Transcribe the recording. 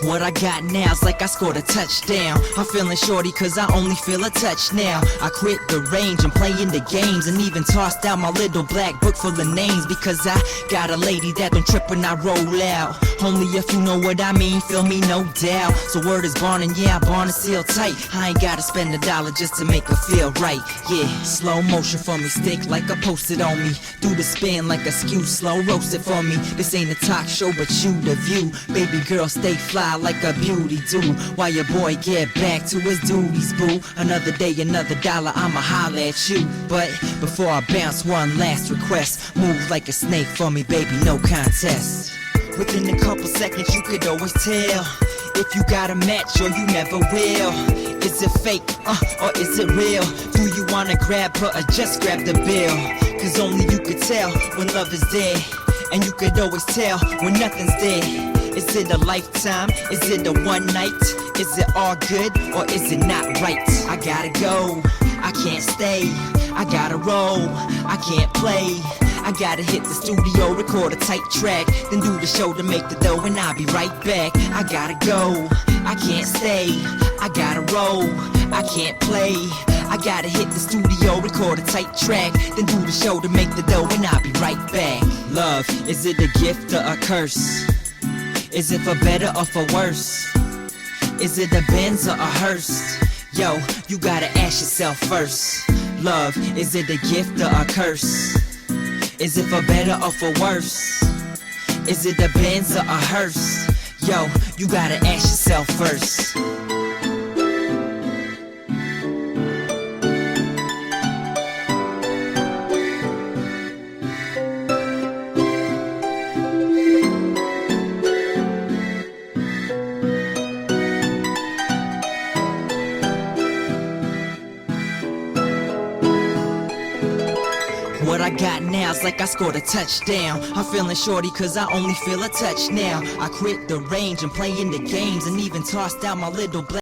What I got now's like I scored a touchdown. I'm feeling shorty cause I only feel a touch now. I quit the range and playing the games, and even tossed out my little black book full of names, because I got a lady that don't trip when I roll out. Only if you know what I mean, feel me, no doubt. So word is born, and yeah, born is sealed tight. I ain't gotta spend $1 just to make her feel right. Yeah, slow motion for me, stick like a post-it on me. Do the spin like a skew, slow roast it for me. This ain't a talk show but you the view. Baby girl stay fly like a beauty do, while your boy get back to his duties, boo. Another day, another dollar, I'ma holler at you. But before I bounce, one last request. Move like a snake for me, baby, no contest. Within a couple seconds you could always tell if you got a match or you never will. Is it fake, or is it real? Do you wanna grab her or just grab the bill? Cause only you could tell when love is there, and you could always tell when nothing's there. Is it a lifetime? Is it a one night? Is it all good or is it not right? I gotta go, I can't stay. I gotta roll, I can't play. I gotta hit the studio, record a tight track, then do the show to make the dough, and I'll be right back. I gotta go, I can't stay. I gotta roll, I can't play. I gotta hit the studio, record a tight track, then do the show to make the dough, and I'll be right back. Love, is it a gift or a curse? Is it for better or for worse? Is it a Benz or a hearse? Yo, you gotta ask yourself first. Love, is it a gift or a curse? Is it for better or for worse? Is it a Benz or a hearse? Yo, you gotta ask yourself first. What I got now's like I scored a touchdown. I'm feeling shorty cause I only feel a touch now. I quit the range and playing the games, and even tossed out my little black